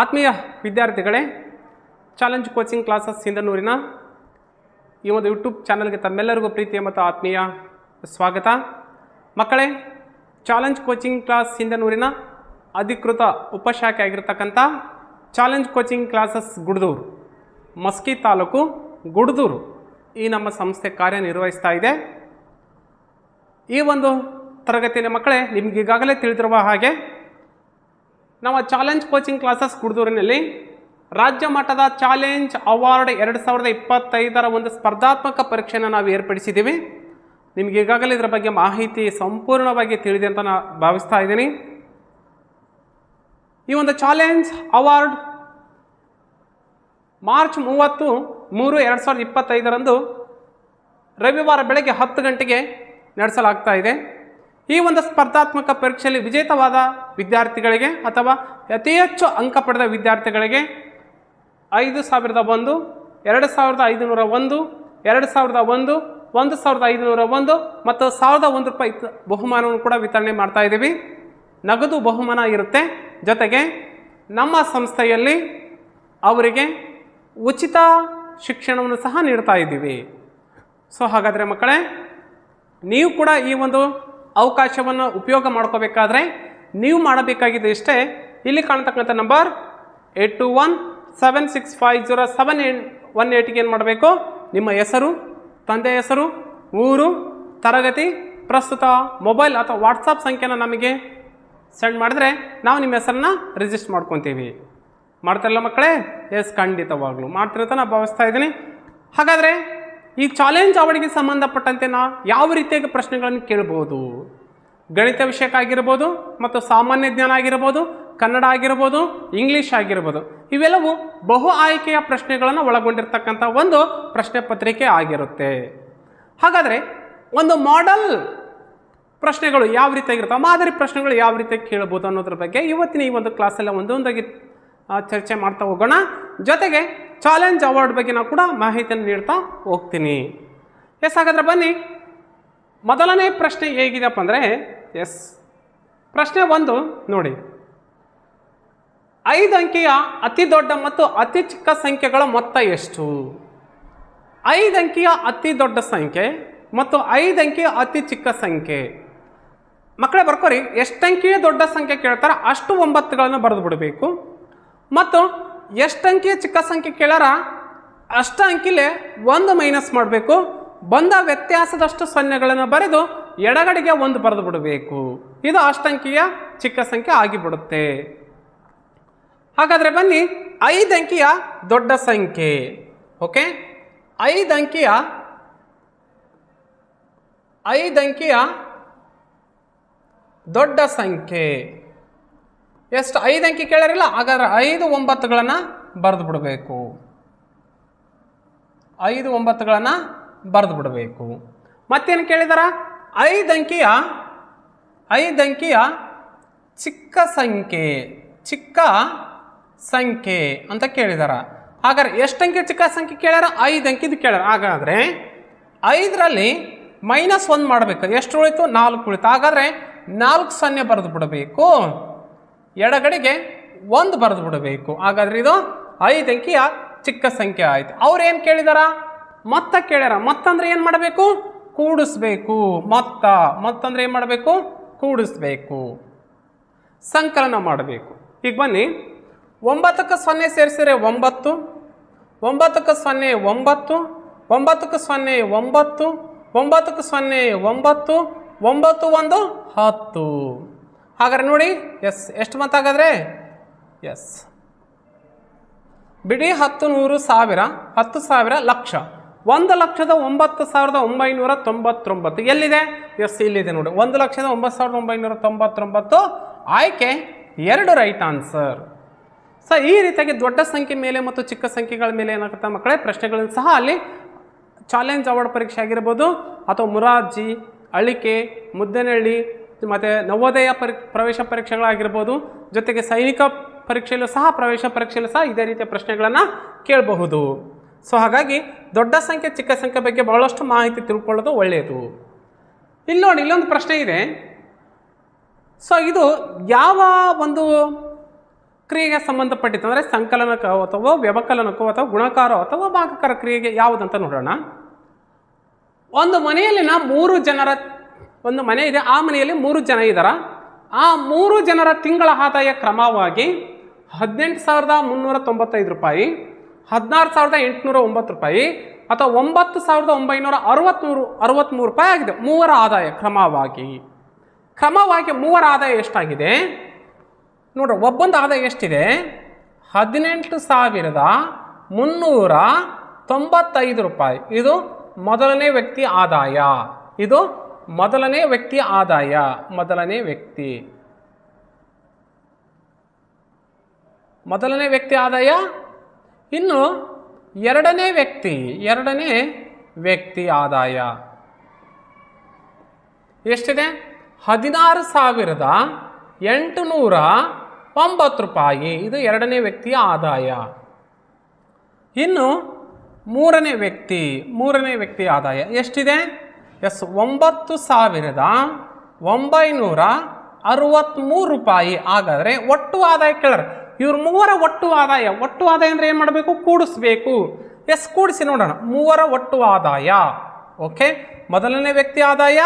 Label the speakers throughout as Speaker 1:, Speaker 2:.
Speaker 1: ಆತ್ಮೀಯ ವಿದ್ಯಾರ್ಥಿಗಳೇ, challenge coaching classes ಸಿಂಧನೂರಿನ ಈ ಒಂದು ಯೂಟ್ಯೂಬ್ ಚಾನಲ್ಗೆ ತಮ್ಮೆಲ್ಲರಿಗೂ ಪ್ರೀತಿಯ ಮತ್ತು ಆತ್ಮೀಯ ಸ್ವಾಗತ. ಮಕ್ಕಳೇ, ಚಾಲೆಂಜ್ ಕೋಚಿಂಗ್ ಕ್ಲಾಸ್ ಸಿಂಧನೂರಿನ ಅಧಿಕೃತ ಉಪಶಾಖೆ ಆಗಿರತಕ್ಕಂಥ challenge coaching classes Guddur, Maski taluk Guddur ಈ ನಮ್ಮ ಸಂಸ್ಥೆ ಕಾರ್ಯನಿರ್ವಹಿಸ್ತಾ ಇದೆ. ಈ ಒಂದು ತರಗತಿಯಲ್ಲಿ ಮಕ್ಕಳೇ, ನಿಮ್ಗೆ ಈಗಾಗಲೇ ತಿಳಿದಿರುವ ಹಾಗೆ ನಮ್ಮ ಚಾಲೆಂಜ್ ಕೋಚಿಂಗ್ ಕ್ಲಾಸಸ್ ಗುಡ್ದೂರಿನಲ್ಲಿ ರಾಜ್ಯ ಮಟ್ಟದ ಚಾಲೆಂಜ್ ಅವಾರ್ಡ್ 2025 ಒಂದು ಸ್ಪರ್ಧಾತ್ಮಕ ಪರೀಕ್ಷೆಯನ್ನು ನಾವು ಏರ್ಪಡಿಸಿದ್ದೀವಿ. ನಿಮ್ಗೆ ಈಗಾಗಲೇ ಇದರ ಬಗ್ಗೆ ಮಾಹಿತಿ ಸಂಪೂರ್ಣವಾಗಿ ತಿಳಿದೆ ಅಂತ ನಾನು ಭಾವಿಸ್ತಾ ಇದ್ದೀನಿ. ಈ ಒಂದು ಚಾಲೆಂಜ್ ಅವಾರ್ಡ್ ಮಾರ್ಚ್ 30, 2025 ರವಿವಾರ ಬೆಳಗ್ಗೆ 10 ಗಂಟೆಗೆ ನಡೆಸಲಾಗ್ತಾ ಇದೆ. ಈ ಒಂದು ಸ್ಪರ್ಧಾತ್ಮಕ ಪರೀಕ್ಷೆಯಲ್ಲಿ ವಿಜೇತವಾದ ವಿದ್ಯಾರ್ಥಿಗಳಿಗೆ ಅಥವಾ ಅತಿ ಹೆಚ್ಚು ಅಂಕ ಪಡೆದ ವಿದ್ಯಾರ್ಥಿಗಳಿಗೆ 5,001, 2,501, 2,001, 1,501 ಮತ್ತು 1,001 ರೂಪಾಯಿ ಬಹುಮಾನವನ್ನು ಕೂಡ ವಿತರಣೆ ಮಾಡ್ತಾ ಇದ್ದೀವಿ. ನಗದು ಬಹುಮಾನ ಇರುತ್ತೆ. ಜೊತೆಗೆ ನಮ್ಮ ಸಂಸ್ಥೆಯಲ್ಲಿ ಅವರಿಗೆ ಉಚಿತ ಶಿಕ್ಷಣವನ್ನು ಸಹ ನೀಡ್ತಾ ಇದ್ದೀವಿ. ಸೊ ಹಾಗಾದರೆ ಮಕ್ಕಳೇ, ನೀವು ಕೂಡ ಈ ಒಂದು ಅವಕಾಶವನ್ನು ಉಪಯೋಗ ಮಾಡ್ಕೋಬೇಕಾದ್ರೆ ನೀವು ಮಾಡಬೇಕಾಗಿದೆ ಇಷ್ಟೇ. ಇಲ್ಲಿ ಕಾಣತಕ್ಕಂಥ ನಂಬರ್ 8217650718ಗೆ ಏನು ಮಾಡಬೇಕು, ನಿಮ್ಮ ಹೆಸರು, ತಂದೆ ಹೆಸರು, ಊರು, ತರಗತಿ, ಪ್ರಸ್ತುತ ಮೊಬೈಲ್ ಅಥವಾ ವಾಟ್ಸಪ್ ಸಂಖ್ಯೆನ ನಮಗೆ ಸೆಂಡ್ ಮಾಡಿದ್ರೆ ನಾವು ನಿಮ್ಮ ಹೆಸರನ್ನ ರಿಜಿಸ್ಟರ್ ಮಾಡ್ಕೊತೀವಿ. ಮಾಡ್ತಾರಲ್ಲ ಮಕ್ಕಳೇ? ಎಸ್, ಖಂಡಿತವಾಗ್ಲೂ ಮಾಡ್ತಿರೋ ಅಂತ ನಾನು ಭಾವಿಸ್ತಾ ಇದ್ದೀನಿ. ಹಾಗಾದರೆ ಈ ಚಾಲೆಂಜ್ ಅವಾರ್ಡ್ಗೆ ಸಂಬಂಧಪಟ್ಟಂತೆ ನಾವು ಯಾವ ರೀತಿಯಾಗಿ ಪ್ರಶ್ನೆಗಳನ್ನು ಕೇಳ್ಬೋದು? ಗಣಿತ ವಿಷಯಕ್ಕಾಗಿರ್ಬೋದು ಮತ್ತು ಸಾಮಾನ್ಯ ಜ್ಞಾನ ಆಗಿರ್ಬೋದು, ಕನ್ನಡ ಆಗಿರ್ಬೋದು, ಇಂಗ್ಲೀಷ್ ಆಗಿರ್ಬೋದು, ಇವೆಲ್ಲವೂ ಬಹು ಆಯ್ಕೆಯ ಪ್ರಶ್ನೆಗಳನ್ನು ಒಳಗೊಂಡಿರ್ತಕ್ಕಂಥ ಒಂದು ಪ್ರಶ್ನೆ ಪತ್ರಿಕೆ ಆಗಿರುತ್ತೆ. ಹಾಗಾದರೆ ಒಂದು ಮಾಡೆಲ್ ಪ್ರಶ್ನೆಗಳು ಯಾವ ರೀತಿಯಾಗಿರ್ತವೆ, ಮಾದರಿ ಪ್ರಶ್ನೆಗಳು ಯಾವ ರೀತಿಯಾಗಿ ಕೇಳ್ಬೋದು ಅನ್ನೋದ್ರ ಬಗ್ಗೆ ಇವತ್ತಿನ ಈ ಒಂದು ಕ್ಲಾಸಲ್ಲಿ ಒಂದೊಂದಾಗಿ ಚರ್ಚೆ ಮಾಡ್ತಾ ಹೋಗೋಣ. ಜೊತೆಗೆ ಚಾಲೆಂಜ್ ಅವಾರ್ಡ್ ಬಗ್ಗೆ ನಾವು ಕೂಡ ಮಾಹಿತಿಯನ್ನು ನೀಡ್ತಾ ಹೋಗ್ತೀನಿ. ಎಸ್, ಹಾಗಾದರೆ ಬನ್ನಿ. ಮೊದಲನೇ ಪ್ರಶ್ನೆ ಹೇಗಿದೆಯಪ್ಪ ಅಂದರೆ, ಎಸ್, ಪ್ರಶ್ನೆ 1 ನೋಡಿ. 5 ಅಂಕಿಯ ಅತಿ ದೊಡ್ಡ ಮತ್ತು ಅತಿ ಚಿಕ್ಕ ಸಂಖ್ಯೆಗಳ ಮೊತ್ತ ಎಷ್ಟು? 5 ಅಂಕಿಯ ಅತಿ ದೊಡ್ಡ ಸಂಖ್ಯೆ ಮತ್ತು 5 ಅಂಕಿಯ ಅತಿ ಚಿಕ್ಕ ಸಂಖ್ಯೆ. ಮಕ್ಕಳೇ ಬರ್ಕೋರಿ, ಎಷ್ಟು ಅಂಕಿಯ ದೊಡ್ಡ ಸಂಖ್ಯೆ ಕೇಳ್ತಾರ ಅಷ್ಟು 9ಗಳನ್ನು ಬರೆದು ಬಿಡಬೇಕು. ಮತ್ತು ಎಷ್ಟು ಅಂಕಿಯ ಚಿಕ್ಕ ಸಂಖ್ಯೆ ಕೇಳಾರ ಅಷ್ಟು ಅಂಕಿಲೆ 1 ಮೈನಸ್ ಮಾಡಬೇಕು. ಬಂದ ವ್ಯತ್ಯಾಸದಷ್ಟು ಸೊನ್ನೆಗಳನ್ನು ಬರೆದು ಎಡಗಡೆಗೆ 1 ಬರೆದು ಬಿಡಬೇಕು. ಇದು ಅಷ್ಟಂಕಿಯ ಚಿಕ್ಕ ಸಂಖ್ಯೆ ಆಗಿಬಿಡುತ್ತೆ. ಹಾಗಾದರೆ ಬನ್ನಿ, 5 ಅಂಕಿಯ ದೊಡ್ಡ ಸಂಖ್ಯೆ. ಓಕೆ, 5 ಅಂಕಿಯ ದೊಡ್ಡ ಸಂಖ್ಯೆ ಎಷ್ಟು? 5 ಅಂಕಿ ಕೇಳರಿಲ್ಲ, ಹಾಗಾದ್ರೆ 5 9ಗಳನ್ನು ಬರೆದು ಬಿಡಬೇಕು. 5 9ಗಳನ್ನು ಬರೆದು ಬಿಡಬೇಕು. ಮತ್ತೇನು ಕೇಳಿದಾರ? 5 ಅಂಕಿಯ ಚಿಕ್ಕ ಸಂಖ್ಯೆ ಅಂತ ಕೇಳಿದಾರ. ಹಾಗಾದ್ರೆ ಎಷ್ಟು ಅಂಕಿ ಚಿಕ್ಕ ಸಂಖ್ಯೆ ಕೇಳ್ಯಾರ? 5 ಅಂಕಿದು ಕೇಳ್ಯಾರ. ಹಾಗಾದ್ರೆ 5ರಲ್ಲಿ -1 ಮಾಡಬೇಕು. ಎಷ್ಟು ಉಳಿತು? 4 ಉಳಿತು. ಹಾಗಾದ್ರೆ 4 0 ಬರೆದು ಬಿಡಬೇಕು. ಎಡಗಡೆಗೆ 1 ಬರೆದು ಬಿಡಬೇಕು. ಹಾಗಾದ್ರೆ ಇದು 5 ಅಂಕಿಯ ಚಿಕ್ಕ ಸಂಖ್ಯೆ ಆಯ್ತು. ಅವ್ರೇನು ಕೇಳಿದಾರ? ಮೊತ್ತ ಕೇಳ್ಯಾರ. ಮೊತ್ತ ಅಂದ್ರೆ ಏನು ಮಾಡಬೇಕು? ಕೂಡಿಸ್ಬೇಕು. ಮೊತ್ತ ಅಂದ್ರೆ ಏನು ಮಾಡಬೇಕು? ಕೂಡಿಸ್ಬೇಕು, ಸಂಕಲನ ಮಾಡಬೇಕು. ಈಗ ಬನ್ನಿ, 9ಕ್ಕೆ 0 ಸೇರಿಸಿದ್ರೆ 9, 9ಕ್ಕೆ 0 9, 9ಕ್ಕೆ 0 9, 9ಕ್ಕೆ 0 9, 9 1 10. ಹಾಗಾದ್ರೆ ನೋಡಿ, ಎಸ್, ಎಷ್ಟು ಮೊತ್ತ ಹಾಗಾದ್ರೆ? ಎಸ್, ಬಿಡಿ 10 100 1000 10,000 ಲಕ್ಷ. 1,09,999 ಎಲ್ಲಿದೆ? ಎಸ್, ಇಲ್ಲಿದೆ ನೋಡಿ. 1,09,999 ಆಯ್ಕೆ 2 ರೈಟ್ ಆನ್ಸರ್. ಸೊ ಈ ರೀತಿಯಾಗಿ ದೊಡ್ಡ ಸಂಖ್ಯೆ ಮೇಲೆ ಮತ್ತು ಚಿಕ್ಕ ಸಂಖ್ಯೆಗಳ ಮೇಲೆ ಏನಾಗುತ್ತೆ ಮಕ್ಕಳೇ, ಪ್ರಶ್ನೆಗಳನ್ನು ಸಹ ಅಲ್ಲಿ ಚಾಲೆಂಜ್ ಅವಾರ್ಡ್ ಪರೀಕ್ಷೆ ಆಗಿರ್ಬೋದು ಅಥವಾ ಮುರಾರ್ಜಿ, ಅಳಿಕೆ, ಮುದ್ದನಹಳ್ಳಿ ಮತ್ತು ನವೋದಯ ಪ್ರವೇಶ ಪರೀಕ್ಷೆಗಳಾಗಿರ್ಬೋದು, ಜೊತೆಗೆ ಸೈನಿಕ ಪರೀಕ್ಷೆಯಲ್ಲೂ ಸಹ ಪ್ರವೇಶ ಪರೀಕ್ಷೆಯಲ್ಲೂ ಸಹ ಇದೇ ರೀತಿಯ ಪ್ರಶ್ನೆಗಳನ್ನು ಕೇಳಬಹುದು. ಸೊ ಹಾಗಾಗಿ ದೊಡ್ಡ ಸಂಖ್ಯೆ ಚಿಕ್ಕ ಸಂಖ್ಯೆ ಬಗ್ಗೆ ಬಹಳಷ್ಟು ಮಾಹಿತಿ ತಿಳ್ಕೊಳ್ಳೋದು ಒಳ್ಳೆಯದು. ಇಲ್ಲಿ ನೋಡಿ, ಇಲ್ಲೊಂದು ಪ್ರಶ್ನೆ ಇದೆ. ಸೊ ಇದು ಯಾವ ಒಂದು ಕ್ರಿಯೆಗೆ ಸಂಬಂಧಪಟ್ಟಿತ್ತು ಅಂದರೆ ಸಂಕಲನಕ್ಕೋ ಅಥವಾ ವ್ಯವಕಲನಕ್ಕೋ ಅಥವಾ ಗುಣಕಾರ ಅಥವಾ ಭಾಗಕಾರ ಕ್ರಿಯೆಗೆ ಯಾವುದಂತ ನೋಡೋಣ. ಒಂದು ಮನೆಯಲ್ಲಿನ 3 ಜನರ ಒಂದು ಮನೆ ಇದೆ. ಆ ಮನೆಯಲ್ಲಿ 3 ಜನ ಇದ್ದಾರೆ. ಆ 3 ಜನರ ತಿಂಗಳ ಆದಾಯ ಕ್ರಮವಾಗಿ 18,395 ರೂಪಾಯಿ, 16,809 ರೂಪಾಯಿ ಅಥವಾ 9,963 ರೂಪಾಯಿ ಆಗಿದೆ. 3ರ ಆದಾಯ ಕ್ರಮವಾಗಿ 3ರ ಆದಾಯ ಎಷ್ಟಾಗಿದೆ ನೋಡ್ರಿ. ಒಬ್ಬೊಂದು ಆದಾಯ ಎಷ್ಟಿದೆ? 18,395 ರೂಪಾಯಿ. ಇದು ಮೊದಲನೇ ವ್ಯಕ್ತಿ ಆದಾಯ. ಇದು ಮೊದಲನೇ ವ್ಯಕ್ತಿ ಆದಾಯ. ಮೊದಲನೇ ವ್ಯಕ್ತಿ ಆದಾಯ. ಇನ್ನು ಎರಡನೇ ವ್ಯಕ್ತಿ ಆದಾಯ ಎಷ್ಟಿದೆ? 16,809 ರೂಪಾಯಿ. ಇದು ಎರಡನೇ ವ್ಯಕ್ತಿಯ ಆದಾಯ. ಇನ್ನು ಮೂರನೇ ವ್ಯಕ್ತಿ ಆದಾಯ ಎಷ್ಟಿದೆ? 9,963 ರೂಪಾಯಿ. ಹಾಗಾದರೆ ಒಟ್ಟು ಆದಾಯ ಕೇಳ್ರೆ ಇವ್ರ 3ರ ಒಟ್ಟು ಆದಾಯ ಅಂದರೆ ಏನು ಮಾಡಬೇಕು? ಕೂಡಿಸ್ಬೇಕು. ಕೂಡಿಸಿ ನೋಡೋಣ. 3ರ ಒಟ್ಟು ಆದಾಯ. ಓಕೆ, ಮೊದಲನೇ ವ್ಯಕ್ತಿ ಆದಾಯ,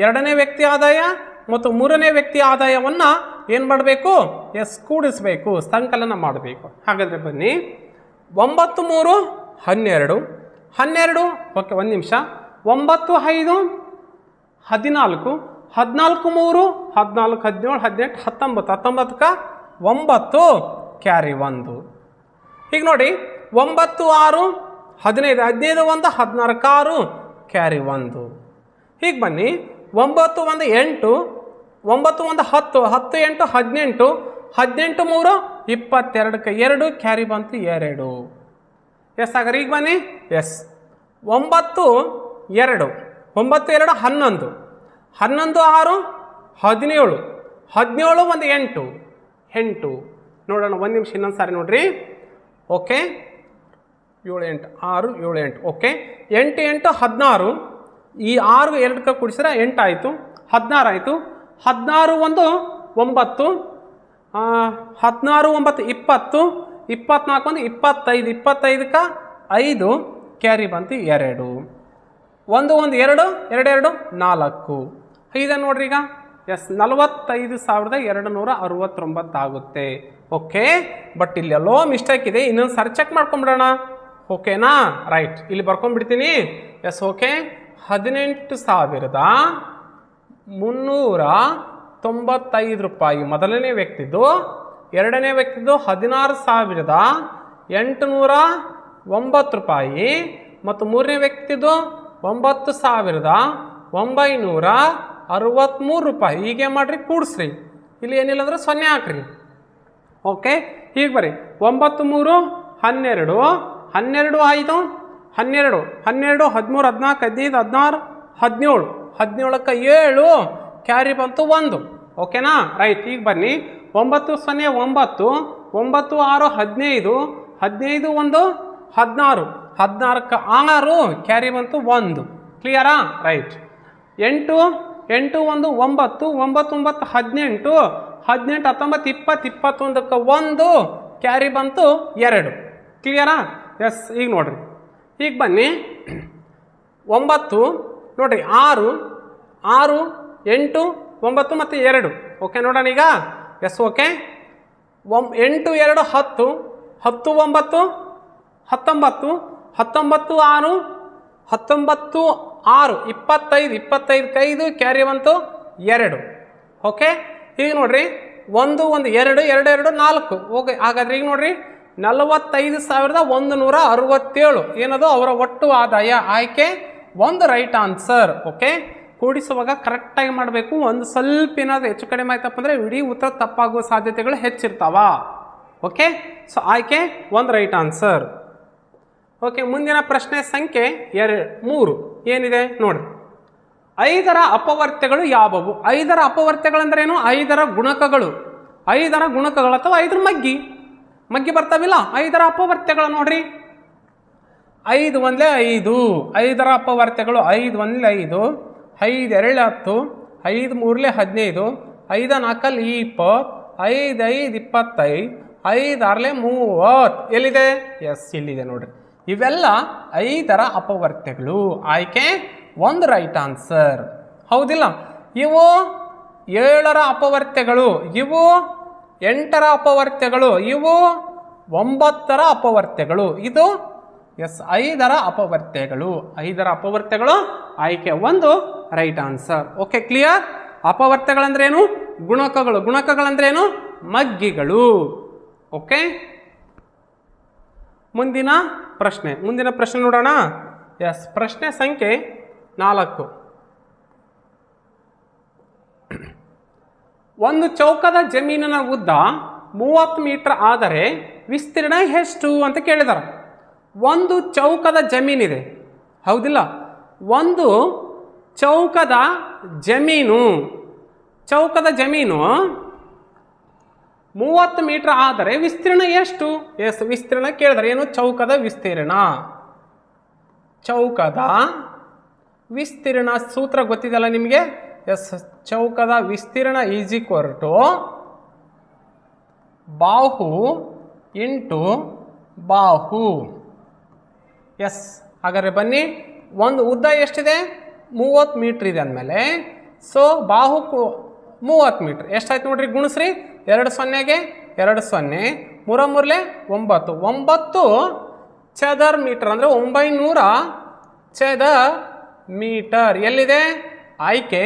Speaker 1: ಎರಡನೇ ವ್ಯಕ್ತಿ ಆದಾಯ ಮತ್ತು ಮೂರನೇ ವ್ಯಕ್ತಿ ಆದಾಯವನ್ನು ಏನು ಮಾಡಬೇಕು? ಕೂಡಿಸ್ಬೇಕು, ಸಂಕಲನ ಮಾಡಬೇಕು. ಹಾಗಾದರೆ ಬನ್ನಿ. 9 3 12 12. ಓಕೆ, ಒಂದು ನಿಮಿಷ. 9 5 14 14 3 14 17 18 19 19ಕ್ಕೆ 9 ಕ್ಯಾರಿ 1. ಈಗ ನೋಡಿ, 9 6 15 15 1 16ಕ್ಕೆ 6 ಕ್ಯಾರಿ 1. ಹೀಗೆ ಬನ್ನಿ. 9 1 8 9 1 10 10 8 18 18 3 22ಕ್ಕೆ 2 ಕ್ಯಾರಿ ಬಂತು 2. ಹಾಗಾದ್ರೆ ಈಗ ಬನ್ನಿ. 9 2 9 2 11 11 6 17 17 1 8 8. ನೋಡೋಣ, ಒಂದು ನಿಮಿಷ ಇನ್ನೊಂದು ಸಾರಿ ನೋಡ್ರಿ. ಓಕೆ, 7 8 6 7 8. ಓಕೆ, 8 8 16. ಈ 6 2ಕ್ಕೆ ಕೂಡಿಸಿದ್ರೆ 8 ಆಯಿತು, 16 ಆಯಿತು. 16 1 9 16 9 20 24 1 25 25ಕ್ಕೆ 5 ಕ್ಯಾರಿ ಬಂತು 2. 1 1 2 2 2 4. ಇದೆ ನೋಡ್ರಿ. ಈಗ 45,269 ಆಗುತ್ತೆ. ಓಕೆ, ಬಟ್ ಇಲ್ಲೆಲ್ಲೋ ಮಿಸ್ಟೇಕ್ ಇದೆ. ಇನ್ನೊಂದು ಸರಿ ಚೆಕ್ ಮಾಡ್ಕೊಂಬಿಡೋಣ. ಓಕೆನಾ? ರೈಟ್, ಇಲ್ಲಿ ಬರ್ಕೊಂಡ್ಬಿಡ್ತೀನಿ. ಓಕೆ, 18,395 ರೂಪಾಯಿ ಮೊದಲನೇ ವ್ಯಕ್ತಿದು. ಎರಡನೇ ವ್ಯಕ್ತಿದು 16,809 ರೂಪಾಯಿ ಮತ್ತು ಮೂರನೇ ವ್ಯಕ್ತಿದು 9,963 ರೂಪಾಯಿ. ಹೀಗೆ ಮಾಡ್ರಿ, ಕೂಡಿಸ್ರಿ. ಇಲ್ಲಿ ಏನಿಲ್ಲ ಅಂದ್ರೆ 0 ಹಾಕ್ರಿ. ಓಕೆ, ಹೀಗೆ ಬರ್ರಿ. 9 3 12 12 5 12 12 13 14 15 16 17 17ಕ್ಕೆ 7 ಕ್ಯಾರಿ ಬಂತು 1. ಓಕೆನಾ? ರೈಟ್, ಈಗ ಬನ್ನಿ. 9 0 9 9 6 15 15 1 16 16ಕ್ಕೆ 6 ಕ್ಯಾರಿ ಬಂತು 1. ಕ್ಲಿಯರಾ? ರೈಟ್. 8 8 1 9 9 9 18 18 19 20 21ಕ್ಕೆ 1 ಕ್ಯಾರಿ ಬಂತು 2. ಕ್ಲಿಯರಾ? ಈಗ ನೋಡ್ರಿ. ಈಗ ಬನ್ನಿ. 9 ನೋಡ್ರಿ, 6 6 8 9 ಮತ್ತು 2. ಓಕೆ, ನೋಡೋಣ ಈಗ. ಓಕೆ, 8 2 10 10 9 19 19 6 19 6 25 25ಕ್ಕೆ 5 ಕ್ಯಾರಿ ಬಂತು 2. ಓಕೆ, ಈಗ ನೋಡ್ರಿ. 1 1 2 2 2 4. ಓಕೆ, ಹಾಗಾದ್ರೆ ಈಗ ನೋಡ್ರಿ 45,167 ಏನದು ಅವರ ಒಟ್ಟು ಆದಾಯ. ಆಯ್ಕೆ 1 ರೈಟ್ ಆನ್ಸರ್. ಓಕೆ, ಕೂಡಿಸುವಾಗ ಕರೆಕ್ಟಾಗಿ ಮಾಡಬೇಕು. ಒಂದು ಸ್ವಲ್ಪ ಏನಾದರೂ ಹೆಚ್ಚು ಕಡಿಮೆ ಆಯ್ತಪ್ಪ ಅಂದರೆ ಇಡೀ ಉತ್ತರ ತಪ್ಪಾಗುವ ಸಾಧ್ಯತೆಗಳು ಹೆಚ್ಚಿರ್ತಾವ. ಓಕೆ, ಸೊ ಆಯ್ಕೆ 1 ರೈಟ್ ಆನ್ಸರ್. ಓಕೆ, ಮುಂದಿನ ಪ್ರಶ್ನೆ ಸಂಖ್ಯೆ 3 ಏನಿದೆ ನೋಡ್ರಿ. 5ರ ಅಪವರ್ತ್ಯಗಳು ಯಾವುವು? 5ರ ಅಪವರ್ತ್ಯಗಳಂದ್ರೇನು? 5ರ ಗುಣಕಗಳು. 5ರ ಗುಣಕಗಳು ಅಥವಾ 5ರ ಮಗ್ಗಿ ಬರ್ತಾವಿಲ್ಲ. 5ರ ಅಪವರ್ತ್ಯಗಳು ನೋಡ್ರಿ. 5 1 5. 5ರ ಅಪವರ್ತ್ಯಗಳು 5 1 5 5 2 10 5 3 15 5 4 20 5 5 25 5 30 ಎಲ್ಲಿದೆ? ಎಸ್, ಇಲ್ಲಿದೆ ನೋಡ್ರಿ. ಇವೆಲ್ಲ 5ರ ಅಪವರ್ತ್ಯಗಳು. ಆಯ್ಕೆ 1 ರೈಟ್ ಆನ್ಸರ್. ಹೌದಿಲ್ಲ? ಇವು 7ರ ಅಪವರ್ತ್ಯಗಳು, ಇವು 8ರ ಅಪವರ್ತ್ಯಗಳು, ಇವು 9ರ ಅಪವರ್ತ್ಯಗಳು, ಇದು ಎಸ್ 5ರ ಅಪವರ್ತ್ಯಗಳು. 5ರ ಅಪವರ್ತ್ಯಗಳು ಆಯ್ಕೆ 1 ರೈಟ್ ಆನ್ಸರ್. Okay, clear? ಅಪವರ್ತ್ಯಗಳಂದ್ರೇನು? ಗುಣಕಗಳು. ಗುಣಕಗಳಂದ್ರೇನು? ಮಗ್ಗಿಗಳು. ಓಕೆ, ಮುಂದಿನ ಪ್ರಶ್ನೆ ನೋಡೋಣ. ಎಸ್, ಪ್ರಶ್ನೆ ಸಂಖ್ಯೆ 4. ಒಂದು ಚೌಕದ ಜಮೀನಿನ ಉದ್ದ 30 ಮೀಟರ್ ಆದರೆ ವಿಸ್ತೀರ್ಣ ಎಷ್ಟು ಅಂತ ಕೇಳಿದಾರೆ. ಒಂದು ಚೌಕದ ಜಮೀನಿದೆ, ಹೌದಿಲ್ಲ? ಒಂದು ಚೌಕದ ಜಮೀನು 30 ಮೀಟರ್ ಆದರೆ ವಿಸ್ತೀರ್ಣ ಎಷ್ಟು? ಎಸ್, ವಿಸ್ತೀರ್ಣ ಕೇಳಿದ್ರೆ ಏನು? ಚೌಕದ ವಿಸ್ತೀರ್ಣ. ಚೌಕದ ವಿಸ್ತೀರ್ಣ ಸೂತ್ರ ಗೊತ್ತಿದೆಯಲ್ಲ ನಿಮಗೆ? ಎಸ್, ಚೌಕದ ವಿಸ್ತೀರ್ಣ ಈಸ್ ಈಕ್ವಲ್ ಟು ಬಾಹು ಇಂಟು ಬಾಹು. ಎಸ್, ಹಾಗಾದ್ರೆ ಬನ್ನಿ, ಒಂದು ಉದ್ದ ಎಷ್ಟಿದೆ? 30 ಮೀಟ್ರ್ ಇದೆ ಅಂದಮೇಲೆ ಸೊ ಬಾಹು 30 ಮೀಟ್ರ್ ಎಷ್ಟಾಯ್ತು ನೋಡ್ರಿ? ಗುಣಿಸ್ರಿ. 2 0ಗೆ 2 0, 3 3 9 ಚದರ ಮೀಟರ್ ಅಂದರೆ 900 ಚದರ ಮೀಟರ್. ಎಲ್ಲಿದೆ? ಆಯ್ಕೆ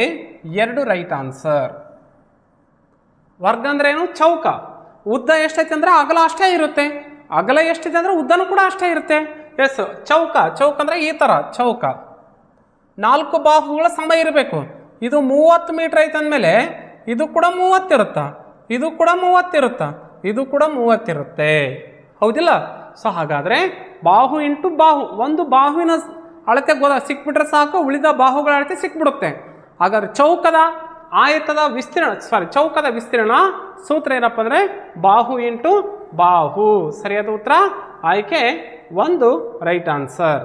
Speaker 1: 2 ರೈಟ್ ಆನ್ಸರ್. ವರ್ಗ ಅಂದ್ರೆ ಏನು? ಚೌಕ. ಉದ್ದ ಎಷ್ಟೈತೆ ಅಂದ್ರೆ ಅಗಲ ಅಷ್ಟೇ ಇರುತ್ತೆ. ಅಗಲ ಎಷ್ಟಿದೆ ಅಂದ್ರೆ ಉದ್ದನೂ ಕೂಡ ಅಷ್ಟೇ ಇರುತ್ತೆ. ಎಸ್, ಚೌಕ ಅಂದ್ರೆ ಈ ಥರ ಚೌಕ. 4 ಬಾಹುಗಳ ಸಮ ಇರಬೇಕು. ಇದು 30 ಮೀಟರ್ ಐತೆ ಅಂದಮೇಲೆ ಇದು ಕೂಡ 30 ಇರುತ್ತಾ, ಇದು ಕೂಡ 30 ಇರುತ್ತಾ, ಇದು ಕೂಡ 30 ಇರುತ್ತೆ, ಹೌದಿಲ್ಲ? ಸೊ ಹಾಗಾದರೆ ಬಾಹು ಇಂಟು ಬಾಹು, ಒಂದು ಬಾಹುವಿನ ಅಳತೆ ಸಿಕ್ಬಿಟ್ರೆ ಸಾಕು, ಉಳಿದ ಬಾಹುಗಳ ಅಳತೆ ಸಿಕ್ಬಿಡುತ್ತೆ. ಹಾಗಾದ್ರೆ ಚೌಕದ ಆಯತದ ವಿಸ್ತೀರ್ಣ ಚೌಕದ ವಿಸ್ತೀರ್ಣ ಸೂತ್ರ ಏನಪ್ಪ ಅಂದರೆ ಬಾಹು ಇಂಟು ಬಾಹು. ಸರಿಯಾದ ಉತ್ತರ ಆಯ್ಕೆ 1 ರೈಟ್ ಆನ್ಸರ್.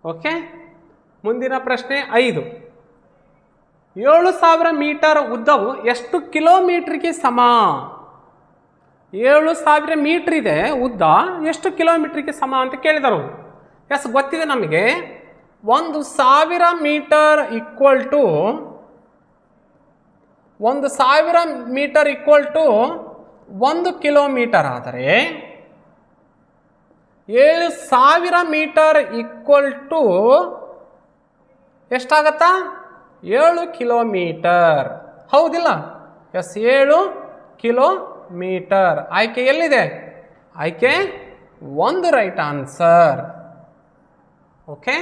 Speaker 1: ಓಕೆ, ಮುಂದಿನ ಪ್ರಶ್ನೆ 5. 7000 ಮೀಟರ್ ಉದ್ದವು ಎಷ್ಟು ಕಿಲೋಮೀಟ್ರಿಗೆ ಸಮ? 7000 ಮೀಟರ್ ಇದೆ ಉದ್ದ, ಎಷ್ಟು ಕಿಲೋಮೀಟ್ರಿಗೆ ಸಮ ಅಂತ ಕೇಳಿದರು. ಎಸ್, ಗೊತ್ತಿದೆ ನಮಗೆ. 1000 ಮೀಟರ್ ಈಕ್ವಲ್ ಟು 1 ಕಿಲೋಮೀಟರ್ ಆದರೆ 7000 ಮೀಟರ್ ಈಕ್ವಲ್ ಟು ಎಷ್ಟಾಗತ್ತಾ? 7 ಕಿಲೋಮೀಟರ್, ಹೌದಿಲ್ಲ? Yes, 7 kilometre. ಆಯ್ಕೆ ಎಲ್ಲಿದೆ? ಆಯ್ಕೆ 1 right answer. Okay,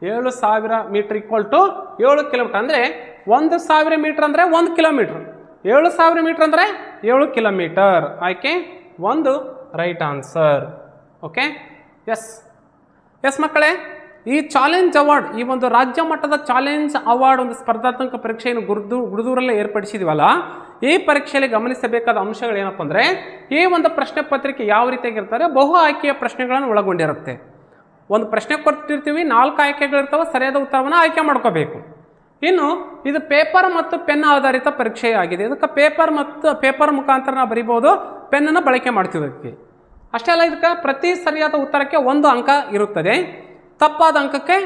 Speaker 1: 7000 metre equal to 7 kilometre ಅಂದರೆ 1000 ಮೀಟರ್ ಅಂದರೆ 1 ಕಿಲೋಮೀಟರ್, 7000 ಮೀಟರ್ ಅಂದರೆ 7 ಕಿಲೋಮೀಟರ್. ಆಯ್ಕೆ 1 ರೈಟ್ ಆನ್ಸರ್. ಓಕೆ, ಎಸ್ ಮಕ್ಕಳೇ, ಈ ಚಾಲೆಂಜ್ ಅವಾರ್ಡ್, ಈ ಒಂದು ರಾಜ್ಯ ಮಟ್ಟದ ಚಾಲೆಂಜ್ ಅವಾರ್ಡ್ ಒಂದು ಸ್ಪರ್ಧಾತ್ಮಕ ಪರೀಕ್ಷೆಯನ್ನು ಗುರುದೂರಲ್ಲೇ ಏರ್ಪಡಿಸಿದ್ವಲ್ಲ, ಈ ಪರೀಕ್ಷೆಯಲ್ಲಿ ಗಮನಿಸಬೇಕಾದ ಅಂಶಗಳು ಏನಪ್ಪ ಅಂದರೆ, ಈ ಒಂದು ಪ್ರಶ್ನೆ ಪತ್ರಿಕೆ ಯಾವ ರೀತಿಯಾಗಿರ್ತಾರೆ, ಬಹು ಆಯ್ಕೆಯ ಪ್ರಶ್ನೆಗಳನ್ನು ಒಳಗೊಂಡಿರುತ್ತೆ. ಒಂದು ಪ್ರಶ್ನೆ ಕೊಟ್ಟಿರ್ತೀವಿ, 4 ಆಯ್ಕೆಗಳಿರ್ತವೆ, ಸರಿಯಾದ ಉತ್ತರವನ್ನು ಆಯ್ಕೆ ಮಾಡ್ಕೋಬೇಕು. ಇನ್ನು ಇದು ಪೇಪರ್ ಮತ್ತು ಪೆನ್ ಆಧಾರಿತ ಪರೀಕ್ಷೆಯಾಗಿದೆ. ಇದಕ್ಕೆ ಪೇಪರ್ ಮುಖಾಂತರ ನಾವು ಬರಿಬೋದು, ಪೆನ್ನನ್ನು ಬಳಕೆ ಮಾಡ್ತಿದ್ದಕ್ಕೆ. ಅಷ್ಟೇ ಅಲ್ಲ, ಇದಕ್ಕೆ ಪ್ರತಿ ಸರಿಯಾದ ಉತ್ತರಕ್ಕೆ 1 ಅಂಕ ಇರುತ್ತದೆ. ತಪ್ಪಾದ ಅಂಕಕ್ಕೆ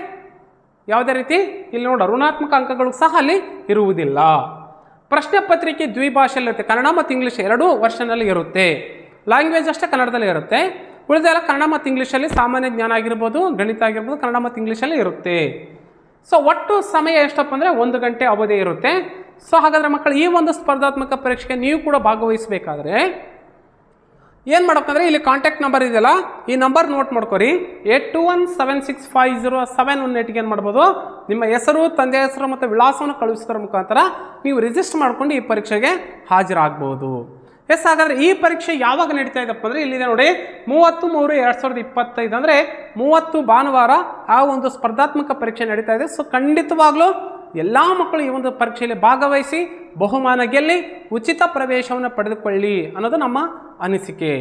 Speaker 1: ಯಾವುದೇ ರೀತಿ ಇಲ್ಲಿ ನೋಡ ಋಣಾತ್ಮಕ ಅಂಕಗಳು ಸಹ ಅಲ್ಲಿ ಇರುವುದಿಲ್ಲ. ಪ್ರಶ್ನೆ ಪತ್ರಿಕೆ ದ್ವಿಭಾಷೆಯಲ್ಲಿರುತ್ತೆ, ಕನ್ನಡ ಮತ್ತು ಇಂಗ್ಲೀಷ್ 2 ವರ್ಷನಲ್ಲಿ ಇರುತ್ತೆ. ಲ್ಯಾಂಗ್ವೇಜ್ ಅಷ್ಟೇ ಕನ್ನಡದಲ್ಲಿ ಇರುತ್ತೆ, ಉಳಿದೆಲ್ಲ ಕನ್ನಡ ಮತ್ತು ಇಂಗ್ಲೀಷಲ್ಲಿ ಸಾಮಾನ್ಯ ಜ್ಞಾನ ಆಗಿರ್ಬೋದು, ಗಣಿತ ಆಗಿರ್ಬೋದು, ಕನ್ನಡ ಮತ್ತು ಇಂಗ್ಲೀಷಲ್ಲಿ ಇರುತ್ತೆ. ಸೊ ಒಟ್ಟು ಸಮಯ ಎಷ್ಟಪ್ಪ ಅಂದರೆ 1 ಗಂಟೆ ಅವಧಿ ಇರುತ್ತೆ. ಸೊ ಹಾಗಾದರೆ ಮಕ್ಕಳು, ಈ ಒಂದು ಸ್ಪರ್ಧಾತ್ಮಕ ಪರೀಕ್ಷೆಗೆ ನೀವು ಕೂಡ ಭಾಗವಹಿಸಬೇಕಾದ್ರೆ ಏನು ಮಾಡ್ಬೇಕಂದ್ರೆ, ಇಲ್ಲಿ ಕಾಂಟ್ಯಾಕ್ಟ್ ನಂಬರ್ ಇದೆಯಲ್ಲ, ಈ ನಂಬರ್ ನೋಟ್ ಮಾಡ್ಕೊರಿ. 8217650718ಗೆ ಏನು ಮಾಡ್ಬೋದು, ನಿಮ್ಮ ಹೆಸರು, ತಂದೆ ಹೆಸರು ಮತ್ತು ವಿಳಾಸವನ್ನು ಕಳುಹಿಸೋದ್ರ ಮುಖಾಂತರ ನೀವು ರಿಜಿಸ್ಟರ್ ಮಾಡ್ಕೊಂಡು ಈ ಪರೀಕ್ಷೆಗೆ ಹಾಜರಾಗ್ಬೋದು. ಎಸ್, ಹಾಗಾದರೆ ಈ ಪರೀಕ್ಷೆ ಯಾವಾಗ ನಡೀತಾ ಇದೆಪ್ಪ ಅಂದರೆ, ಇಲ್ಲಿದೆ ನೋಡಿ, 30/3/2025 ಅಂದರೆ 30 ಭಾನುವಾರ ಆ ಒಂದು ಸ್ಪರ್ಧಾತ್ಮಕ ಪರೀಕ್ಷೆ ನಡೀತಾ ಇದೆ. ಸೊ ಖಂಡಿತವಾಗ್ಲೂ ಎಲ್ಲ ಮಕ್ಕಳು ಈ ಒಂದು ಪರೀಕ್ಷೆಯಲ್ಲಿ ಭಾಗವಹಿಸಿ ಬಹುಮಾನ ಗೆಲ್ಲಿ ಉಚಿತ ಪ್ರವೇಶವನ್ನು ಪಡೆದುಕೊಳ್ಳಿ ಅನ್ನೋದು ನಮ್ಮ ಅನಿಸಿಕೆ.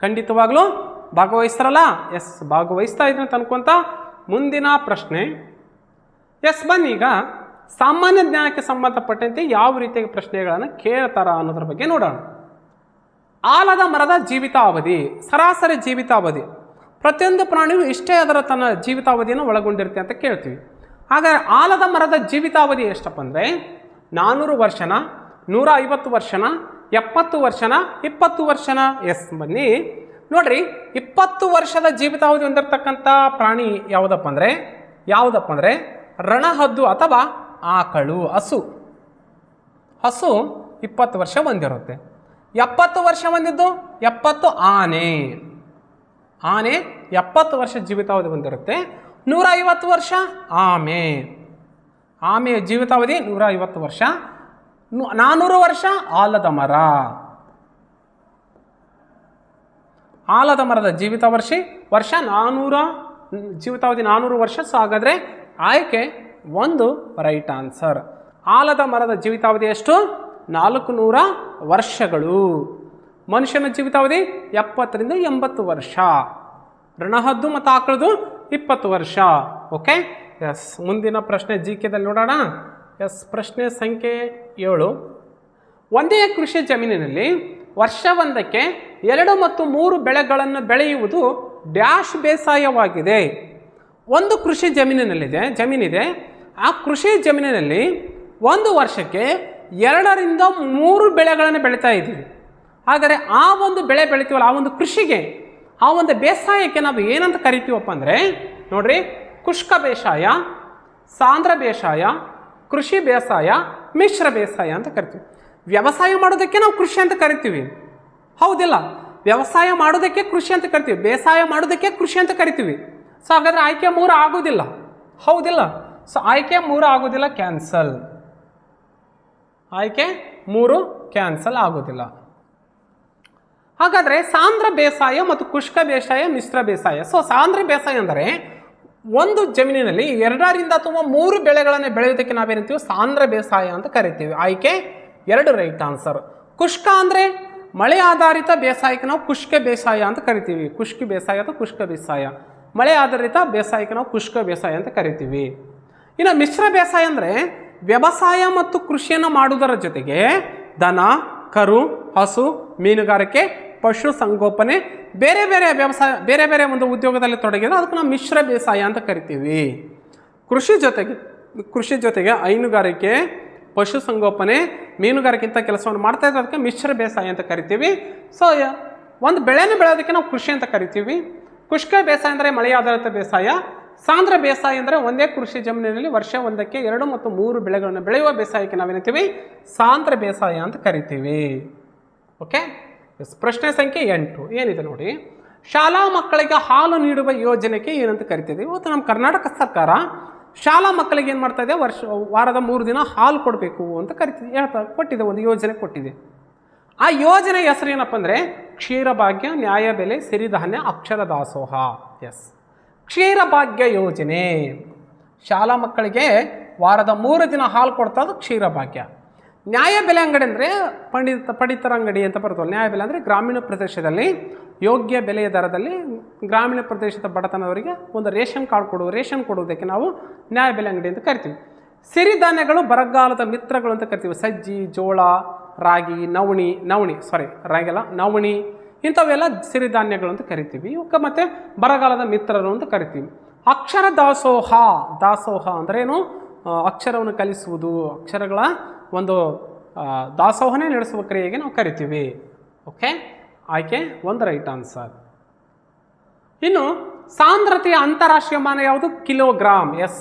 Speaker 1: ಖಂಡಿತವಾಗ್ಲೂ ಭಾಗವಹಿಸ್ತಾರಲ್ಲ? ಎಸ್, ಭಾಗವಹಿಸ್ತಾ ಇದ್ರೆ ಅಂತ ಅನ್ಕೊಂತ ಮುಂದಿನ ಪ್ರಶ್ನೆ. ಎಸ್, ಬನ್ನಿ, ಈಗ ಸಾಮಾನ್ಯ ಜ್ಞಾನಕ್ಕೆ ಸಂಬಂಧಪಟ್ಟಂತೆ ಯಾವ ರೀತಿಯ ಪ್ರಶ್ನೆಗಳನ್ನು ಕೇಳ್ತಾರ ಅನ್ನೋದ್ರ ಬಗ್ಗೆ ನೋಡೋಣ. ಆಲದ ಮರದ ಜೀವಿತಾವಧಿ, ಸರಾಸರಿ ಜೀವಿತಾವಧಿ. ಪ್ರತಿಯೊಂದು ಪ್ರಾಣಿಯು ಇಷ್ಟೇ ಅದರ ತನ್ನ ಜೀವಿತಾವಧಿಯನ್ನು ಒಳಗೊಂಡಿರುತ್ತೆ ಅಂತ ಕೇಳ್ತೀವಿ. ಹಾಗಾದರೆ ಆಲದ ಮರದ ಜೀವಿತಾವಧಿ ಎಷ್ಟಪ್ಪ ಅಂದರೆ 400 ವರ್ಷನ, 150 ವರ್ಷನ, 70 ವರ್ಷನ, 20 ವರ್ಷನ? ಎಸ್, ಬನ್ನಿ ನೋಡ್ರಿ, 20 ವರ್ಷದ ಜೀವಿತಾವಧಿ ಹೊಂದಿರತಕ್ಕಂಥ ಪ್ರಾಣಿ ಯಾವುದಪ್ಪ ಅಂದರೆ ರಣಹದ್ದು ಅಥವಾ ಆಕಳು, ಹಸು. ಹಸು 20 ವರ್ಷ ಹೊಂದಿರುತ್ತೆ. 70 ವರ್ಷ ಹೊಂದಿದ್ದು 70 ಆನೆ. ಆನೆ 70 ವರ್ಷ ಜೀವಿತಾವಧಿ ಹೊಂದಿರುತ್ತೆ. 150 ವರ್ಷ ಆಮೆ. ಆಮೆಯ ಜೀವಿತಾವಧಿ 150 ವರ್ಷ. 400 ವರ್ಷ ಆಲದ ಮರ. ಆಲದ ಮರದ ಜೀವಿತಾವಧಿ 400 ವರ್ಷ. ಸೊ ಹಾಗಾದರೆ ಆಯ್ಕೆ 1 ರೈಟ್ ಆನ್ಸರ್. ಆಲದ ಮರದ ಜೀವಿತಾವಧಿ ಎಷ್ಟು? 400 ವರ್ಷಗಳು. ಮನುಷ್ಯನ ಜೀವಿತಾವಧಿ 70ರಿಂದ 80 ವರ್ಷ. ರಣಹದ್ದು ಮತ್ತು ಆಕಳದು 20 ವರ್ಷ. Okay, yes. ಮುಂದಿನ ಪ್ರಶ್ನೆ ಜಿಕೆದಲ್ಲಿ ನೋಡೋಣ. ಎಸ್, ಪ್ರಶ್ನೆ ಸಂಖ್ಯೆ 7. ಒಂದೇ ಕೃಷಿ ಜಮೀನಿನಲ್ಲಿ ವರ್ಷವೊಂದಕ್ಕೆ 2 ಮತ್ತು 3 ಬೆಳೆಗಳನ್ನು ಬೆಳೆಯುವುದು ಡ್ಯಾಶ್ ಬೇಸಾಯವಾಗಿದೆ. ಒಂದು ಕೃಷಿ ಜಮೀನಿದೆ. ಆ ಕೃಷಿ ಜಮೀನಿನಲ್ಲಿ ಒಂದು ವರ್ಷಕ್ಕೆ 2ರಿಂದ 3 ಬೆಳೆಗಳನ್ನು ಬೆಳೀತಾ ಇದ್ದೀವಿ. ಹಾಗಾದರೆ ಆ ಒಂದು ಬೆಳೆ ಬೆಳಿತೀವಲ್ಲ, ಆ ಒಂದು ಕೃಷಿಗೆ, ಆ ಒಂದು ಬೇಸಾಯಕ್ಕೆ ನಾವು ಏನಂತ ಕರಿತೀವಪ್ಪ ಅಂದರೆ ನೋಡ್ರಿ, ಶುಷ್ಕ ಬೇಸಾಯ, ಸಾಂದ್ರ ಬೇಸಾಯ, ಕೃಷಿ ಬೇಸಾಯ, ಮಿಶ್ರ ಬೇಸಾಯ ಅಂತ ಕರಿತೀವಿ. ವ್ಯವಸಾಯ ಮಾಡೋದಕ್ಕೆ ನಾವು ಕೃಷಿ ಅಂತ ಕರಿತೀವಿ, ಹೌದಿಲ್ಲ? ವ್ಯವಸಾಯ ಮಾಡೋದಕ್ಕೆ ಕೃಷಿ ಅಂತ ಕರಿತೀವಿ, ಬೇಸಾಯ ಮಾಡೋದಕ್ಕೆ ಕೃಷಿ ಅಂತ ಕರಿತೀವಿ. ಸೊ ಹಾಗಾದರೆ ಆಯ್ಕೆ 3 ಆಗೋದಿಲ್ಲ, ಹೌದಿಲ್ಲ? ಸೊ ಆಯ್ಕೆ 3 ಆಗೋದಿಲ್ಲ, ಕ್ಯಾನ್ಸಲ್. ಆಯ್ಕೆ 3 ಕ್ಯಾನ್ಸಲ್ ಆಗೋದಿಲ್ಲ. ಹಾಗಾದರೆ ಸಾಂದ್ರ ಬೇಸಾಯ ಮತ್ತು ಶುಷ್ಕ ಬೇಸಾಯ, ಮಿಶ್ರ ಬೇಸಾಯ. ಸೊ ಸಾಂದ್ರ ಬೇಸಾಯ ಅಂದರೆ ಒಂದು ಜಮೀನಿನಲ್ಲಿ 2ರಿಂದ ಅಥವಾ 3 ಬೆಳೆಗಳನ್ನು ಬೆಳೆಯೋದಕ್ಕೆ ನಾವೇನಂತೀವಿ? ಸಾಂದ್ರ ಬೇಸಾಯ ಅಂತ ಕರಿತೀವಿ. ಆಯ್ಕೆ 2 ರೈಟ್ ಆನ್ಸರ್. ಶುಷ್ಕ ಅಂದರೆ ಮಳೆ ಆಧಾರಿತ ಬೇಸಾಯಕ್ಕೆ ನಾವು ಶುಷ್ಕ ಬೇಸಾಯ ಅಂತ ಕರಿತೀವಿ. ಶುಷ್ಕ ಬೇಸಾಯ ಅಥವಾ ಶುಷ್ಕ ಬೇಸಾಯ. ಮಳೆ ಆಧಾರಿತ ಬೇಸಾಯಕ್ಕೆ ನಾವು ಶುಷ್ಕ ಬೇಸಾಯ ಅಂತ ಕರಿತೀವಿ. ಇನ್ನು ಮಿಶ್ರ ಬೇಸಾಯ ಅಂದರೆ ವ್ಯವಸಾಯ ಮತ್ತು ಕೃಷಿಯನ್ನು ಮಾಡುವುದರ ಜೊತೆಗೆ ದನ, ಕರು, ಹಸು, ಮೀನುಗಾರಿಕೆ, ಪಶು ಸಂಗೋಪನೆ, ಬೇರೆ ಬೇರೆ ಒಂದು ಉದ್ಯೋಗದಲ್ಲಿ ತೊಡಗಿದ್ರೆ ಅದಕ್ಕೆ ನಾವು ಮಿಶ್ರ ಬೇಸಾಯ ಅಂತ ಕರಿತೀವಿ. ಕೃಷಿ ಜೊತೆಗೆ ಹೈನುಗಾರಿಕೆ, ಪಶು ಸಂಗೋಪನೆ, ಮೀನುಗಾರಿಕೆ ಇಂಥ ಕೆಲಸವನ್ನು ಮಾಡ್ತಾ ಇದ್ರೆ ಅದಕ್ಕೆ ಮಿಶ್ರ ಬೇಸಾಯ ಅಂತ ಕರಿತೀವಿ. ಸೊ ಒಂದು ಬೆಳೆನ ಬೆಳೆಯೋದಕ್ಕೆ ನಾವು ಕೃಷಿ ಅಂತ ಕರಿತೀವಿ. ಶುಷ್ಕ ಬೇಸಾಯ ಅಂದರೆ ಮಳೆ ಆಧಾರಿತ ಬೇಸಾಯ. ಸಾಂದ್ರ ಬೇಸಾಯ ಅಂದರೆ ಒಂದೇ ಕೃಷಿ ಜಮೀನಿನಲ್ಲಿ ವರ್ಷ ಒಂದಕ್ಕೆ 2 ಮತ್ತು 3 ಬೆಳೆಗಳನ್ನು ಬೆಳೆಯುವ ಬೇಸಾಯಕ್ಕೆ ನಾವೇನಂತೀವಿ? ಸಾಂದ್ರ ಬೇಸಾಯ ಅಂತ ಕರಿತೀವಿ. Okay, yes. ಪ್ರಶ್ನೆ ಸಂಖ್ಯೆ 8 ಏನಿದೆ ನೋಡಿ. ಶಾಲಾ ಮಕ್ಕಳಿಗೆ ಹಾಲು ನೀಡುವ ಯೋಜನೆಗೆ ಏನಂತ ಕರಿತೀವಿ? ಇವತ್ತು ನಮ್ಮ ಕರ್ನಾಟಕ ಸರ್ಕಾರ ಶಾಲಾ ಮಕ್ಕಳಿಗೆ ಏನು ಮಾಡ್ತಾ ಇದೆ? ವಾರದ 3 ದಿನ ಹಾಲು ಕೊಡಬೇಕು ಅಂತ ಕೊಟ್ಟಿದೆ, ಒಂದು ಯೋಜನೆ ಕೊಟ್ಟಿದೆ. ಆ ಯೋಜನೆ ಹೆಸರು ಏನಪ್ಪ ಅಂದರೆ ಕ್ಷೀರಭಾಗ್ಯ, ನ್ಯಾಯಬೆಲೆ, ಸಿರಿಧಾನ್ಯ, ಅಕ್ಷರ ದಾಸೋಹ. ಎಸ್, ಕ್ಷೀರಭಾಗ್ಯ ಯೋಜನೆ. ಶಾಲಾ ಮಕ್ಕಳಿಗೆ ವಾರದ 3 ದಿನ ಹಾಲು ಕೊಡ್ತಾ ಅದು ಕ್ಷೀರಭಾಗ್ಯ. ನ್ಯಾಯಬೆಲೆ ಅಂಗಡಿ ಅಂದರೆ ಪಡಿತರ ಅಂಗಡಿ ಅಂತ ಬರ್ತವೆ. ನ್ಯಾಯಬೆಲೆ ಅಂದರೆ ಗ್ರಾಮೀಣ ಪ್ರದೇಶದಲ್ಲಿ ಯೋಗ್ಯ ಬೆಲೆಯ ದರದಲ್ಲಿ ಗ್ರಾಮೀಣ ಪ್ರದೇಶದ ಬಡತನದವರಿಗೆ ಒಂದು ರೇಷನ್ ಕೊಡುವುದಕ್ಕೆ ನಾವು ನ್ಯಾಯಬೆಲೆ ಅಂಗಡಿ ಅಂತ ಕರಿತೀವಿ. ಸಿರಿಧಾನ್ಯಗಳು ಬರಗಾಲದ ಮಿತ್ರಗಳು ಅಂತ ಕರಿತೀವಿ. ಸಜ್ಜಿ, ಜೋಳ, ರಾಗಿ, ನವಣಿ ಇಂಥವೆಲ್ಲ ಸಿರಿಧಾನ್ಯಗಳು ಅಂತ ಕರಿತೀವಿ. ಇವಕ್ಕೆ ಮತ್ತೆ ಬರಗಾಲದ ಮಿತ್ರರು ಅಂತ ಕರಿತೀವಿ. ಅಕ್ಷರ ದಾಸೋಹ ಅಂದ್ರೇನು? ಅಕ್ಷರವನ್ನು ಕಲಿಸುವುದು, ಅಕ್ಷರಗಳ ಒಂದು ದಾಸೋಹನೇ ನಡೆಸುವ ಕ್ರಿಯೆಗೆ ನಾವು ಕರಿತೀವಿ. ಓಕೆ, ಆಯ್ಕೆ 1 ರೈಟ್ ಆನ್ಸರ್. ಇನ್ನು ಸಾಂದ್ರತೆಯ ಅಂತಾರಾಷ್ಟ್ರೀಯ ಮಾನ ಯಾವುದು? ಕಿಲೋಗ್ರಾಮ್. Yes,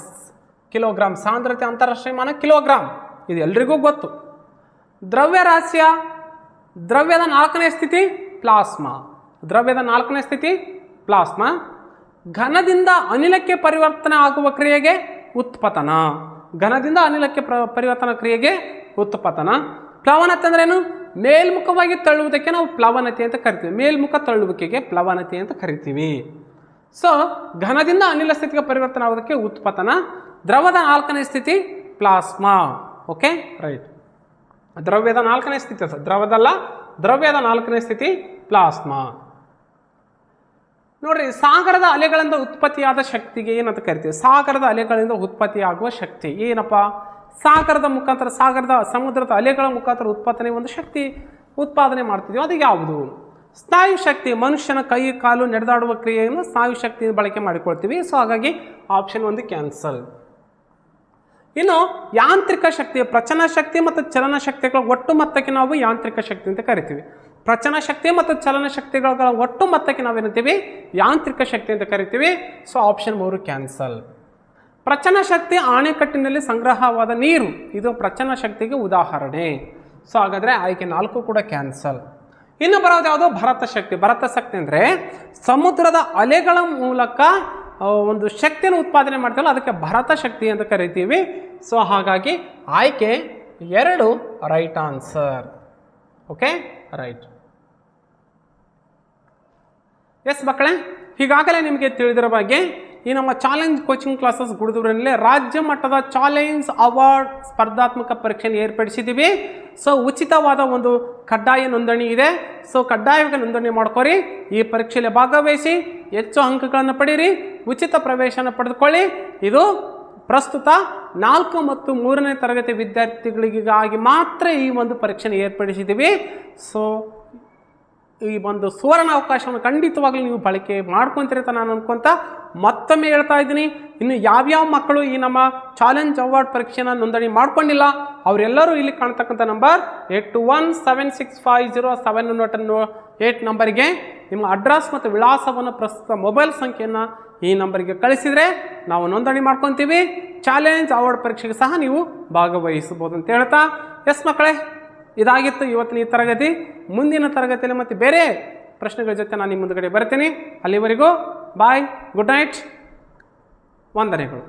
Speaker 1: kilogram. ಸಾಂದ್ರತೆ ಅಂತಾರಾಷ್ಟ್ರೀಯ ಮಾನ ಕಿಲೋಗ್ರಾಮ್, ಇದು ಎಲ್ರಿಗೂ ಗೊತ್ತು. ದ್ರವ್ಯದ 4ನೇ ಸ್ಥಿತಿ ಪ್ಲಾಸ್ಮಾ. ಘನದಿಂದ ಅನಿಲಕ್ಕೆ ಪರಿವರ್ತನೆ ಆಗುವ ಕ್ರಿಯೆಗೆ ಉತ್ಪತನ. ಪ್ಲವನತೆ ಅಂದ್ರೇನು? ಮೇಲ್ಮುಖವಾಗಿ ತಳ್ಳುವುದಕ್ಕೆ ನಾವು ಪ್ಲವನತೆ ಅಂತ ಕರಿತೀವಿ. ಮೇಲ್ಮುಖ ತಳ್ಳುವಿಕೆಗೆ ಪ್ಲವನತೆ ಅಂತ ಕರಿತೀವಿ. ಸೊ ಘನದಿಂದ ಅನಿಲ ಸ್ಥಿತಿಗೆ ಪರಿವರ್ತನೆ ಆಗೋದಕ್ಕೆ ಉತ್ಪತನ. ದ್ರವದ 4ನೇ ಸ್ಥಿತಿ ಪ್ಲಾಸ್ಮಾ. Okay, right. ದ್ರವ್ಯದ 4ನೇ ಸ್ಥಿತಿ, ದ್ರವದಲ್ಲ, ದ್ರವ್ಯದ 4ನೇ ಸ್ಥಿತಿ ಪ್ಲಾಸ್ಮಾ. ನೋಡ್ರಿ, ಸಾಗರದ ಅಲೆಗಳಿಂದ ಉತ್ಪತ್ತಿಯಾದ ಶಕ್ತಿಗೆ ಏನಂತ ಕರಿತೀವಿ? ಸಾಗರದ ಅಲೆಗಳಿಂದ ಉತ್ಪತ್ತಿಯಾಗುವ ಶಕ್ತಿ ಏನಪ್ಪ? ಸಮುದ್ರದ ಅಲೆಗಳ ಮುಖಾಂತರ ಉತ್ಪತ್ತನೆ ಒಂದು ಶಕ್ತಿ ಉತ್ಪಾದನೆ ಮಾಡ್ತಿದ್ದೀವಿ ಅದು ಯಾವುದು? ಸ್ನಾಯು ಶಕ್ತಿ, ಮನುಷ್ಯನ ಕೈ ಕಾಲು ನಡೆದಾಡುವ ಕ್ರಿಯೆಯನ್ನು ಸ್ನಾಯು ಶಕ್ತಿ ಬಳಕೆ ಮಾಡಿಕೊಳ್ತೀವಿ. ಸೊ ಹಾಗಾಗಿ ಆಪ್ಷನ್ 1 ಕ್ಯಾನ್ಸಲ್. ಇನ್ನು ಯಾಂತ್ರಿಕ ಶಕ್ತಿ, ಪ್ರಚನ ಶಕ್ತಿ ಮತ್ತು ಚಲನ ಶಕ್ತಿಗಳ ಒಟ್ಟು ಮೊತ್ತಕ್ಕೆ ನಾವು ಯಾಂತ್ರಿಕ ಶಕ್ತಿ ಅಂತ ಕರಿತೀವಿ. ಪ್ರಚನ ಶಕ್ತಿ ಮತ್ತು ಚಲನ ಶಕ್ತಿಗಳ ಒಟ್ಟು ಮೊತ್ತಕ್ಕೆ ನಾವೇನಂತೀವಿ? ಯಾಂತ್ರಿಕ ಶಕ್ತಿ ಅಂತ ಕರಿತೀವಿ. So option 3 cancel. ಪ್ರಚನ ಶಕ್ತಿ ಆಣೆಕಟ್ಟಿನಲ್ಲಿ ಸಂಗ್ರಹವಾದ ನೀರು, ಇದು ಪ್ರಚನ ಶಕ್ತಿಗೆ ಉದಾಹರಣೆ. ಸೊ ಹಾಗಾದರೆ ಆಯ್ಕೆ 4 ಕೂಡ ಕ್ಯಾನ್ಸಲ್. ಇನ್ನು ಬರೋದು ಯಾವುದು? ಭರತ ಶಕ್ತಿ. ಭರತ ಶಕ್ತಿ ಅಂದರೆ ಸಮುದ್ರದ ಅಲೆಗಳ ಮೂಲಕ ಒಂದು ಶಕ್ತಿಯನ್ನು ಉತ್ಪಾದನೆ ಮಾಡ್ತೀವಲ್ಲ ಅದಕ್ಕೆ ಭರತ ಶಕ್ತಿ ಅಂತ ಕರಿತೀವಿ. ಸೊ ಹಾಗಾಗಿ ಆಯ್ಕೆ 2 right answer. Okay, right. Yes ಮಕ್ಕಳೇ, ಈಗಾಗಲೇ ನಿಮಗೆ ತಿಳಿದಿರೋ ಬಗ್ಗೆ ಈ ನಮ್ಮ ಚಾಲೆಂಜ್ ಕೋಚಿಂಗ್ ಕ್ಲಾಸಸ್ ಗುಡಿದೂರಿನಲ್ಲಿ ರಾಜ್ಯ ಮಟ್ಟದ ಚಾಲೆಂಜ್ ಅವಾರ್ಡ್ ಸ್ಪರ್ಧಾತ್ಮಕ ಪರೀಕ್ಷೆಯನ್ನು ಏರ್ಪಡಿಸಿದ್ದೀವಿ. ಸೊ ಉಚಿತವಾದ ಒಂದು ಕಡ್ಡಾಯ ನೋಂದಣಿ ಇದೆ. ಸೊ ಕಡ್ಡಾಯವಾಗಿ ನೋಂದಣಿ ಮಾಡ್ಕೊರಿ, ಈ ಪರೀಕ್ಷೆಯಲ್ಲಿ ಭಾಗವಹಿಸಿ, ಹೆಚ್ಚು ಅಂಕಗಳನ್ನು ಪಡೀರಿ, ಉಚಿತ ಪ್ರವೇಶನ ಪಡೆದುಕೊಳ್ಳಿ. ಇದು ಪ್ರಸ್ತುತ 4 ಮತ್ತು 3ನೇ ತರಗತಿ ವಿದ್ಯಾರ್ಥಿಗಳಿಗಾಗಿ ಮಾತ್ರ ಈ ಒಂದು ಪರೀಕ್ಷೆಯನ್ನು ಏರ್ಪಡಿಸಿದ್ದೀವಿ. ಸೊ ಈ ಒಂದು ಸುವರ್ಣ ಅವಕಾಶವನ್ನು ಖಂಡಿತವಾಗ್ಲೂ ನೀವು ಬಳಕೆ ಮಾಡ್ಕೊತೀರಿ ಅಂತ ನಾನು ಅನ್ಕೊಂತ ಮತ್ತೊಮ್ಮೆ ಹೇಳ್ತಾ ಇದ್ದೀನಿ. ಇನ್ನು ಯಾವ್ಯಾವ ಮಕ್ಕಳು ಈ ನಮ್ಮ ಚಾಲೆಂಜ್ ಅವಾರ್ಡ್ ಪರೀಕ್ಷೆನ ನೋಂದಣಿ ಮಾಡ್ಕೊಂಡಿಲ್ಲ ಅವರೆಲ್ಲರೂ ಇಲ್ಲಿ ಕಾಣ್ತಕ್ಕಂಥ ನಂಬರ್ 8176507108 ನಂಬರಿಗೆ ನಿಮ್ಮ ಅಡ್ರೆಸ್ ಮತ್ತು ವಿಳಾಸವನ್ನು ಪ್ರಸ್ತುತ ಮೊಬೈಲ್ ಸಂಖ್ಯೆಯನ್ನು ಈ ನಂಬರಿಗೆ ಕಳಿಸಿದರೆ ನಾವು ನೋಂದಣಿ ಮಾಡ್ಕೊತೀವಿ. ಚಾಲೆಂಜ್ ಅವಾರ್ಡ್ ಪರೀಕ್ಷೆಗೆ ಸಹ ನೀವು ಭಾಗವಹಿಸಬಹುದು ಅಂತ ಹೇಳ್ತಾ, ಎಸ್ ಮಕ್ಕಳೇ, ಇದಾಗಿತ್ತು ಇವತ್ತಿನ ಈ ತರಗತಿ. ಮುಂದಿನ ತರಗತಿಯಲ್ಲಿ ಮತ್ತು ಬೇರೆ ಪ್ರಶ್ನೆಗಳ ಜೊತೆ ನಾನು ನಿಮ್ಮ ಮುಂದುಗಡೆ ಬರ್ತೀನಿ. ಅಲ್ಲಿವರೆಗೂ ಬಾಯ್, ಗುಡ್ ನೈಟ್, ವಂದನೆಗಳು.